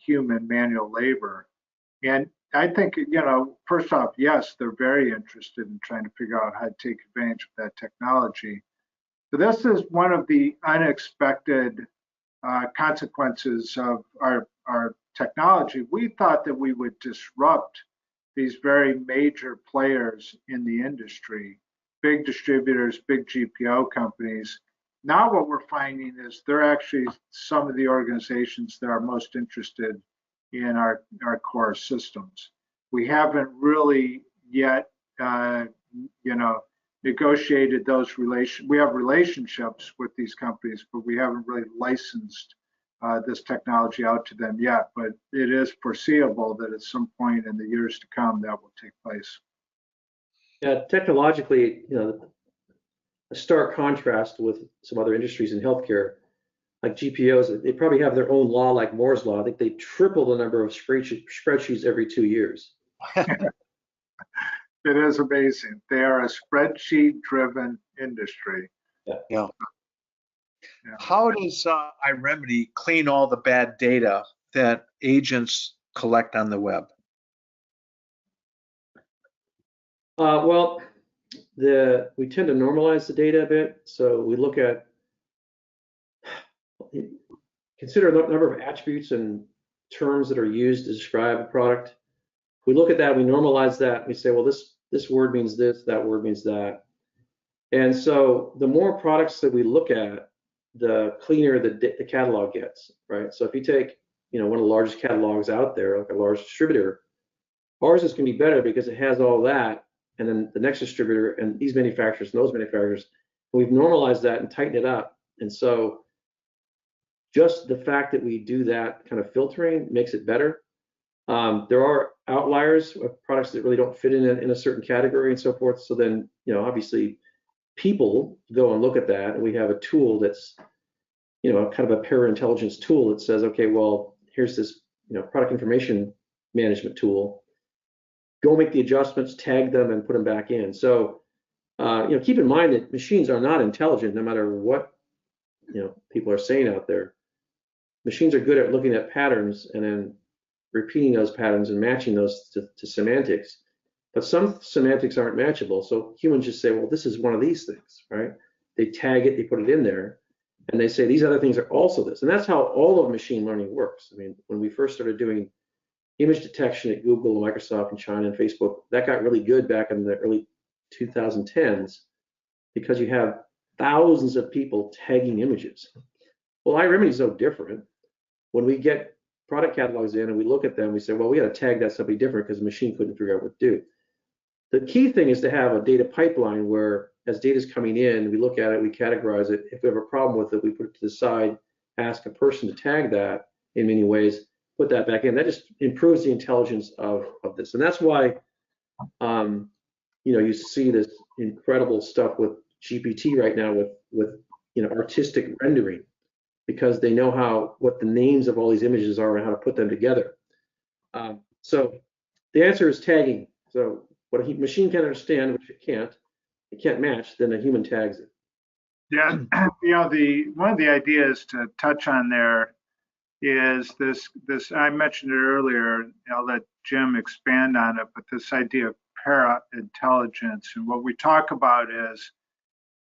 human manual labor. And I think, first off, yes, they're very interested in trying to figure out how to take advantage of that technology. But this is one of the unexpected consequences of our technology. We thought that we would disrupt these very major players in the industry, big distributors, big GPO companies. Now what we're finding is they're actually some of the organizations that are most interested in our core systems. We haven't really yet, negotiated those relations. We have relationships with these companies, but we haven't really licensed this technology out to them yet. But it is foreseeable that at some point in the years to come, that will take place. Yeah, technologically, a stark contrast with some other industries in healthcare, like GPOs, they probably have their own law like Moore's law. I think they triple the number of spreadsheets every 2 years. It is amazing. They are a spreadsheet-driven industry. Yeah. How does iRemedy clean all the bad data that agents collect on the web? Well, we tend to normalize the data a bit. So we look at, consider the number of attributes and terms that are used to describe a product. We look at that, we normalize that, we say, well, this word means this, that word means that. And so the more products that we look at, the cleaner the catalog gets, right? So if you take, one of the largest catalogs out there, like a large distributor, ours is going to be better because it has all that, and then the next distributor and these manufacturers and those manufacturers, we've normalized that and tightened it up. And so just the fact that we do that kind of filtering makes it better. There are outliers of products that really don't fit in a certain category and so forth. So then, obviously people go and look at that, and we have a tool that's, kind of a para-intelligence tool that says, okay, well, here's this, product information management tool. Go make the adjustments, tag them, and put them back in. So, keep in mind that machines are not intelligent, no matter what, people are saying out there. Machines are good at looking at patterns and then repeating those patterns and matching those to semantics. But some semantics aren't matchable. So humans just say, well, this is one of these things, right? They tag it, they put it in there, and they say these other things are also this. And that's how all of machine learning works. I mean, when we first started doing image detection at Google and Microsoft and China and Facebook, that got really good back in the early 2010s because you have thousands of people tagging images. Well, iRemedy is no different. When we get product catalogs in and we look at them, we say, well, we got to tag that something different because the machine couldn't figure out what to do. The key thing is to have a data pipeline where as data is coming in, we look at it, we categorize it. If we have a problem with it, we put it to the side, ask a person to tag that in many ways, put that back in. That just improves the intelligence of this. And that's why, you see this incredible stuff with GPT right now with artistic rendering, because they know what the names of all these images are and how to put them together. So the answer is tagging. So what a machine can understand, which it can't match, then a human tags it. Yeah, one of the ideas to touch on there is this. I mentioned it earlier. I'll let Jim expand on it, but this idea of para-intelligence, and what we talk about is,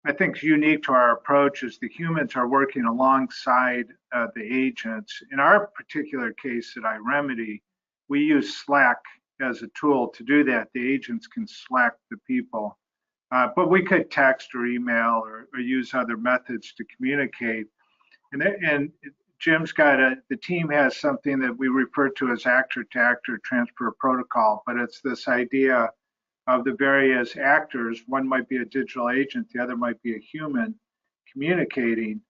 I think, unique to our approach is the humans are working alongside the agents. In our particular case at iRemedy, we use Slack as a tool to do that. The agents can Slack the people, but we could text or email or use other methods to communicate. And Jim's the team has something that we refer to as actor-to-actor transfer protocol, but it's this idea of the various actors. One might be a digital agent, the other might be a human communicating.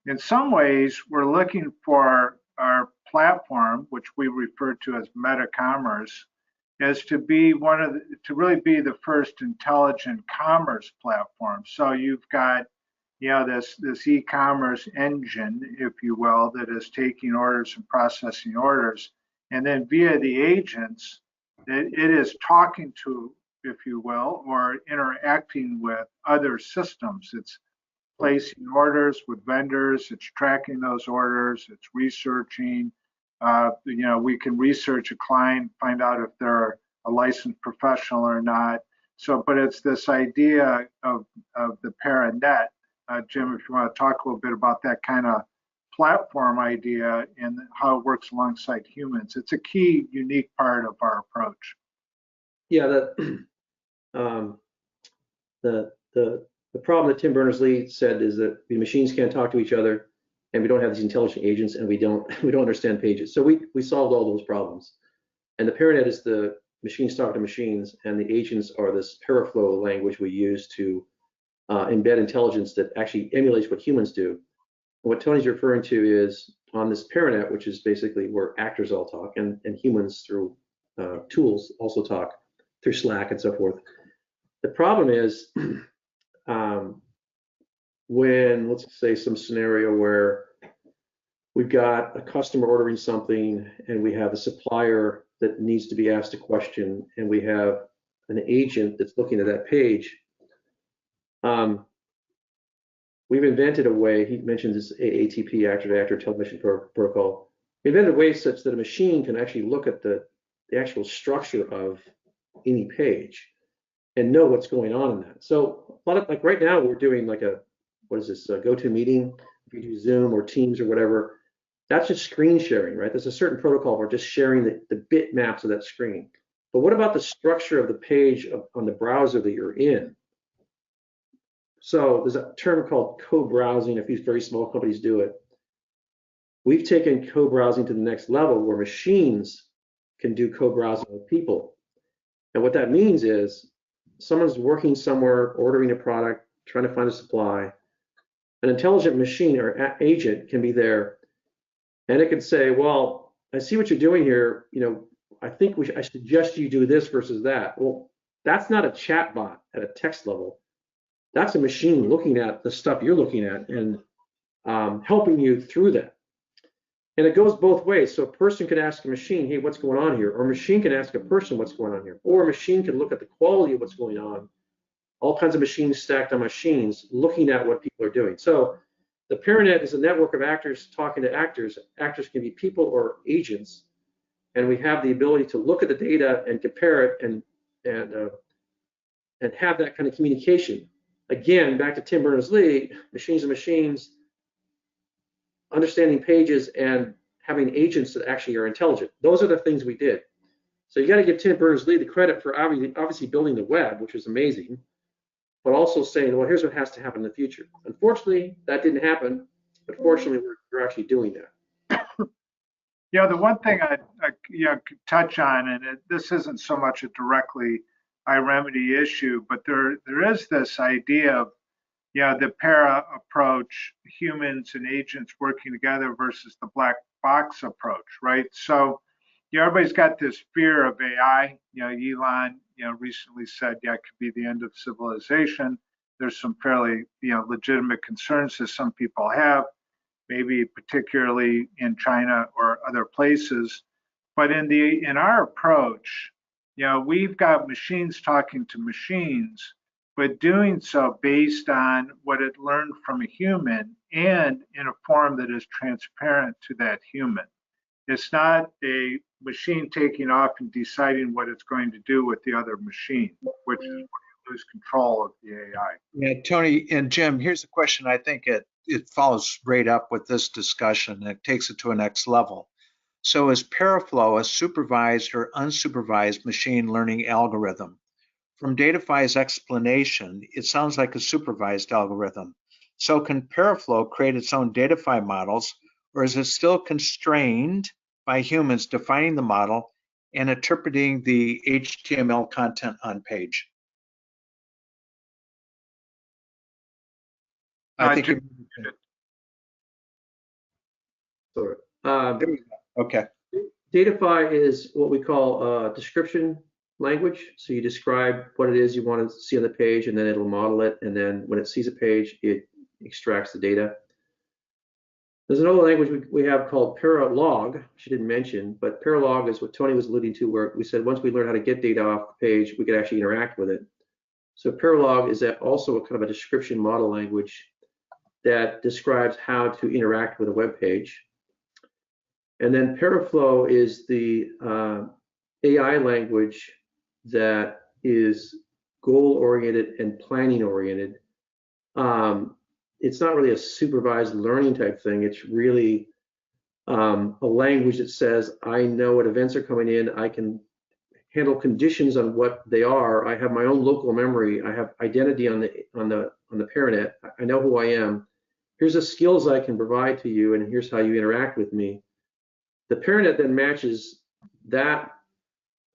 In some ways, we're looking for our platform, which we refer to as meta commerce, as to be to really be the first intelligent commerce platform. So you've got this e-commerce engine, if you will, that is taking orders and processing orders, and then via the agents, it is talking to, if you will, or interacting with other systems. It's placing orders with vendors, it's tracking those orders, it's researching. We can research a client, find out if they're a licensed professional or not. So, but it's this idea of the para-net. Jim, if you want to talk a little bit about that kind of platform idea and how it works alongside humans, it's a key, unique part of our approach. Yeah, the problem that Tim Berners-Lee said is that the machines can't talk to each other, and we don't have these intelligent agents, and we don't understand pages. So we solved all those problems. And the para-net is the machines talk to machines, and the agents are this paraflow language we use to embed intelligence that actually emulates what humans do. And what Tony's referring to is on this para-net, which is basically where actors all talk, and humans through tools also talk through Slack and so forth. The problem is when, let's say, some scenario where we've got a customer ordering something and we have a supplier that needs to be asked a question, and we have an agent that's looking at that page. We've invented a way, he mentioned this AATP, actor-to-actor television protocol. We invented a way such that a machine can actually look at the actual structure of any page and know what's going on in that. So a lot of, like right now, we're doing like a GoToMeeting. If you do Zoom or Teams or whatever, that's just screen sharing, right? There's a certain protocol for just sharing the bit maps of that screen. But what about the structure of the page on the browser that you're in? So there's a term called co-browsing. A few very small companies do it. We've taken co-browsing to the next level where machines can do co-browsing with people. And what that means is someone's working somewhere, ordering a product, trying to find a supply. An intelligent machine or agent can be there, and it can say, well, I see what you're doing here. I think I suggest you do this versus that. Well, that's not a chat bot at a text level. That's a machine looking at the stuff you're looking at and helping you through that. And it goes both ways. So a person could ask a machine, hey, what's going on here? Or a machine can ask a person what's going on here. Or a machine can look at the quality of what's going on. All kinds of machines stacked on machines looking at what people are doing. So the para-net is a network of actors talking to actors. Actors can be people or agents. And we have the ability to look at the data and compare it and have that kind of communication. Again, back to Tim Berners-Lee, machines and machines, understanding pages and having agents that actually are intelligent. Those are the things we did. So you got to give Tim Berners-Lee the credit for obviously building the web, which was amazing, but also saying, well, here's what has to happen in the future. Unfortunately, that didn't happen, but fortunately, we're actually doing that. Yeah, the one thing I could touch on, and this isn't so much a directly iRemedy issue, but there is this idea of the para approach, humans and agents working together versus the black box approach, right? So everybody's got this fear of AI. Elon, recently said, it could be the end of civilization. There's some fairly, legitimate concerns that some people have, maybe particularly in China or other places. But in our approach, we've got machines talking to machines, but doing so based on what it learned from a human and in a form that is transparent to that human. It's not a machine taking off and deciding what it's going to do with the other machine, which is when you lose control of the AI. Yeah, Tony and Jim, here's a question. I think it follows right up with this discussion and it takes it to a next level. So is Paraflow a supervised or unsupervised machine learning algorithm? From Datafy's explanation, it sounds like a supervised algorithm. So can Paraflow create its own Datafy models, or is it still constrained by humans defining the model and interpreting the HTML content on page? I think Sorry. Okay. Datafy is what we call a description language. So you describe what it is you want to see on the page, and then it'll model it. And then when it sees a page, it extracts the data. There's another language we have called Paralog, which I didn't mention, but Paralog is what Tony was alluding to, where we said once we learn how to get data off the page, we could actually interact with it. So Paralog is also a kind of a description model language that describes how to interact with a web page. And then Paraflow is the AI language that is goal-oriented and planning-oriented. It's not really a supervised learning type thing. It's really a language that says, I know what events are coming in. I can handle conditions on what they are. I have my own local memory. I have identity on the paranet. I know who I am. Here's the skills I can provide to you, and here's how you interact with me. The paranet then matches that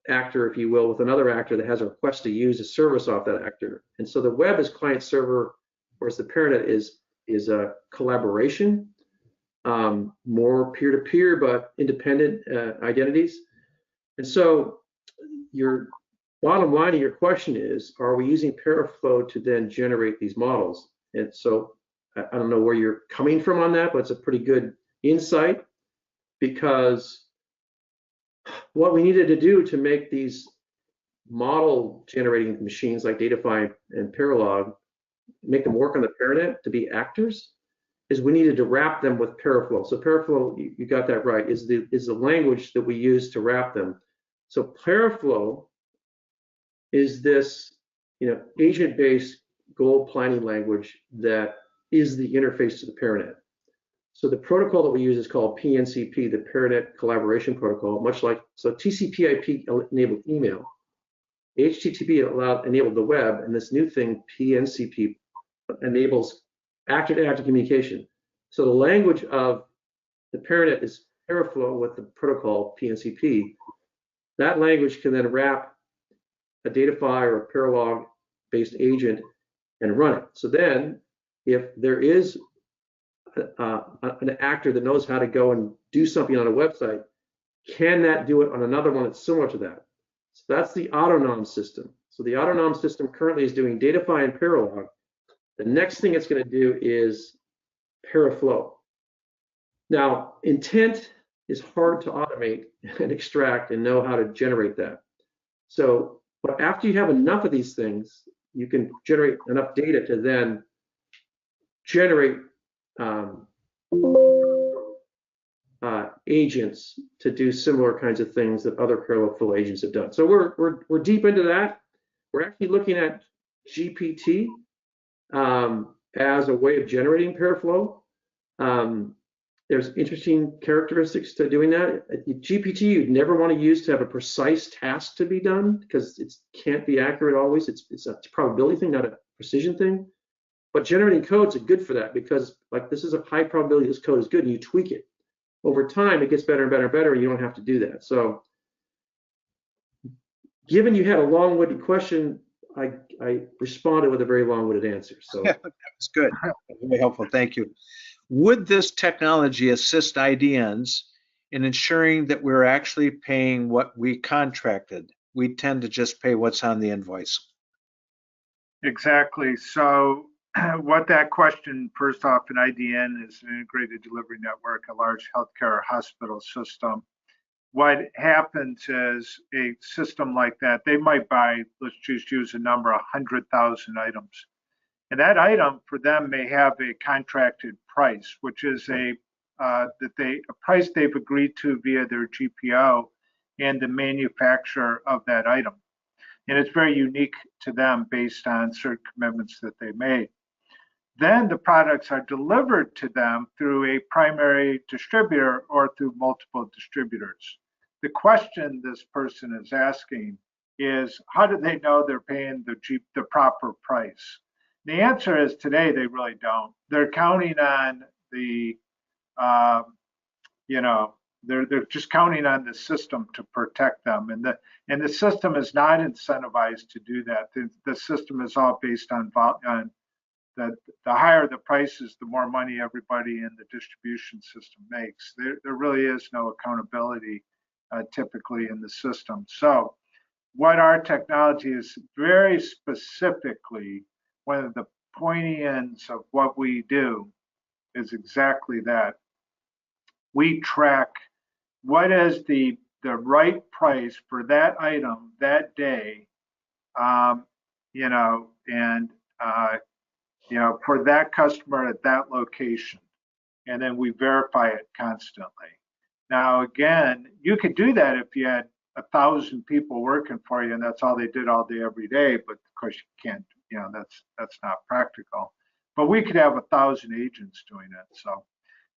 actor, if you will, with another actor that has a request to use a service off that actor. And so the web is client server, whereas the paranet is a collaboration, more peer-to-peer, but independent identities. And so your bottom line of your question is, are we using Paraflow to then generate these models? And so I don't know where you're coming from on that, but it's a pretty good insight, because what we needed to do to make these model generating machines like Datafy and Paralog, make them work on the paranet to be actors, is we needed to wrap them with Paraflow. So Paraflow, you got that right, is the language that we use to wrap them. So Paraflow is this agent-based goal planning language that is the interface to the paranet. So the protocol that we use is called PNCP, the Paranet Collaboration Protocol, much like, so TCP/IP enabled email, HTTP enabled the web, and this new thing, PNCP, enables actor-to-actor communication. So the language of the paranet is Paraflow with the protocol PNCP. That language can then wrap a Datafy or a Paralog-based agent and run it. So then, if there is an actor that knows how to go and do something on a website, can that do it on another one that's similar to that? So that's the autonom system. So the autonom system currently is doing Datafy and Paralog. The next thing it's going to do is Paraflow. Now, intent is hard to automate and extract and know how to generate that. So, but after you have enough of these things, you can generate enough data to then generate agents to do similar kinds of things that other parallel flow agents have done. So we're deep into that. We're actually looking at GPT as a way of generating Paraflow. there's interesting characteristics to doing that. GPT you'd never want to use to have a precise task to be done because it can't be accurate always. It's a probability thing, not a precision thing. But generating codes are good for that because like this is a high probability this code is good and you tweak it. Over time, it gets better and better and better and you don't have to do that. So given you had a long-winded question, I responded with a very long-winded answer. So That was good. Very helpful. Thank you. Would this technology assist IDNs in ensuring that we're actually paying what we contracted? We tend to just pay what's on the invoice. Exactly. So what that question, first off, an IDN is an integrated delivery network, a large healthcare hospital system. What happens is a system like that, they might buy, let's just use a number, 100,000 items. And that item for them may have a contracted price, which is a price they've agreed to via their GPO and the manufacturer of that item. And it's very unique to them based on certain commitments that they made. Then the products are delivered to them through a primary distributor or through multiple distributors. The question this person is asking is, how do they know they're paying the proper price? The answer is today they really don't. They're counting on the, they're just counting on the system to protect them, and the system is not incentivized to do that. The system is all based on the higher the prices, the more money everybody in the distribution system makes. There really is no accountability typically in the system. So what our technology is very specifically, one of the pointy ends of what we do is exactly that. We track what is the right price for that item that day, for that customer at that location. And then we verify it constantly. Now, again, you could do that if you had 1,000 people working for you and that's all they did all day, every day. But of course you can't, that's not practical. But we could have 1,000 agents doing it. So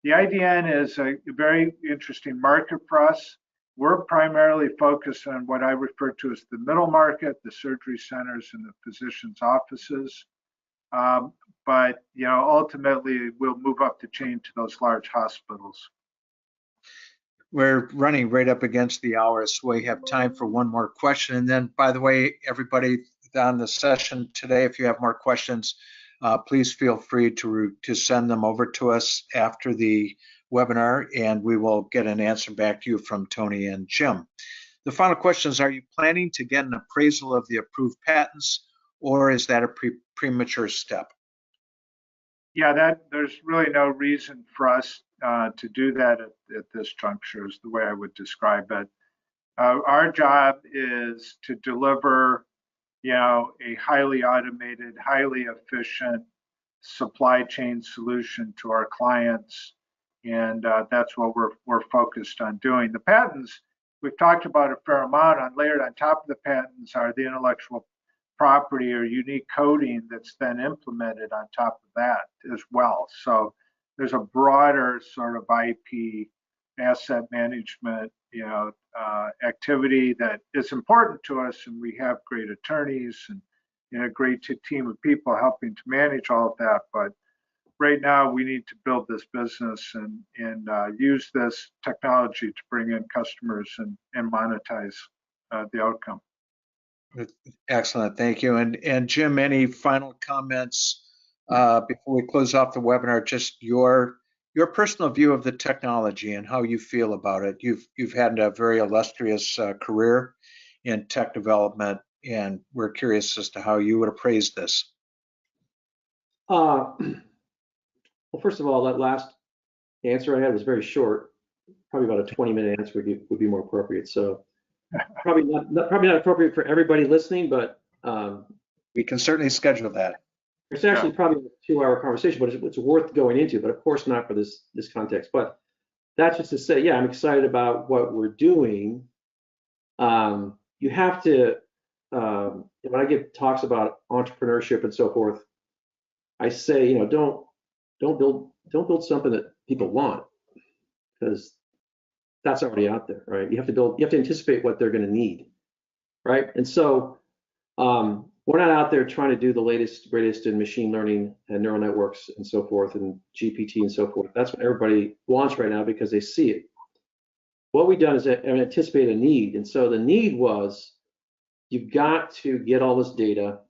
the IDN is a very interesting market for us. We're primarily focused on what I refer to as the middle market, the surgery centers and the physicians' offices. But ultimately we'll move up the chain to those large hospitals. We're running right up against the hour, so we have time for one more question. And then, by the way, everybody on the session today, if you have more questions, please feel free to send them over to us after the webinar, and we will get an answer back to you from Tony and Jim. The final question is, are you planning to get an appraisal of the approved patents, or is that a premature step? Yeah, there's really no reason for us to do that at this juncture is the way I would describe it. Our job is to deliver, a highly automated, highly efficient supply chain solution to our clients, and that's what we're focused on doing. The patents we've talked about a fair amount on. Layered on top of the patents are the intellectual property or unique coding that's then implemented on top of that as well. So there's a broader sort of IP asset management, activity that is important to us, and we have great attorneys and a great team of people helping to manage all of that. But right now, we need to build this business and use this technology to bring in customers and monetize the outcome. Excellent, thank you. And Jim, any final comments before we close off the webinar? Just your personal view of the technology and how you feel about it. You've had a very illustrious career in tech development, and we're curious as to how you would appraise this. Well, first of all, that last answer I had was very short. Probably about a 20-minute answer would be more appropriate. So probably not appropriate for everybody listening, but we can certainly schedule that. It's actually probably a 2-hour conversation, but it's worth going into, but of course not for this context. But that's just to say, yeah, I'm excited about what we're doing. You have to, when I give talks about entrepreneurship and so forth, I say, don't build something that people want. because that's already out there, right? You have to anticipate what they're going to need, right? And so we're not out there trying to do the latest, greatest in machine learning and neural networks and so forth and GPT and so forth. That's what everybody wants right now because they see it. What we've done is anticipate a need. And so the need was, you've got to get all this data,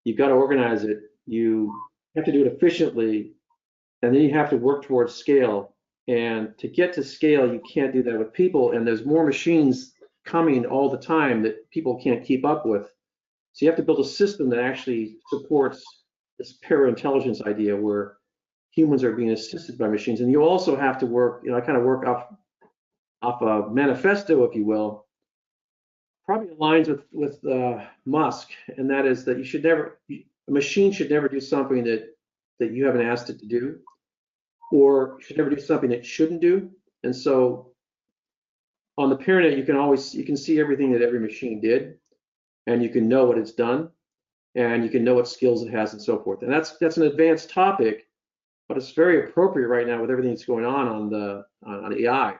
you've got to organize it, you have to do it efficiently, and then you have to work towards scale. And to get to scale, you can't do that with people, and there's more machines coming all the time that people can't keep up with. So you have to build a system that actually supports this para-intelligence idea where humans are being assisted by machines. And you also have to work, I kind of work off a manifesto, if you will, probably aligns with Musk, and that is that a machine should never do something that you haven't asked it to do, or should never do something it shouldn't do. And so on the ParaNet, you can see everything that every machine did, and you can know what it's done, and you can know what skills it has and so forth. And that's an advanced topic, but it's very appropriate right now with everything that's going on AI.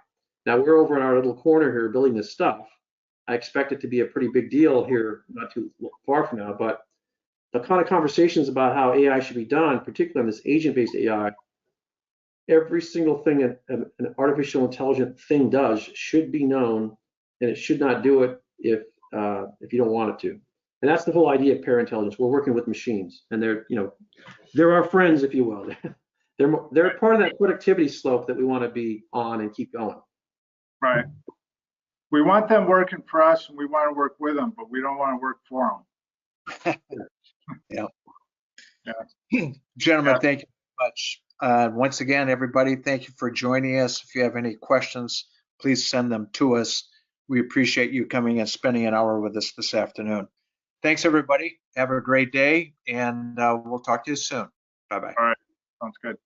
Now we're over in our little corner here building this stuff. I expect it to be a pretty big deal here not too far from now, but the kind of conversations about how AI should be done, particularly on this agent-based AI, every single thing an artificial intelligent thing does should be known, and it should not do it if you don't want it to. And that's the whole idea of para-intelligence. We're working with machines, and they're our friends, if you will. They're part of that productivity slope that we want to be on and keep going. Right. We want them working for us, and we want to work with them, but we don't want to work for them. Yeah. Yeah. Gentlemen, Yeah. thank you very much. Once again, everybody, thank you for joining us. If you have any questions, please send them to us. We appreciate you coming and spending an hour with us this afternoon. Thanks, everybody. Have a great day, and we'll talk to you soon. Bye-bye. All right. Sounds good.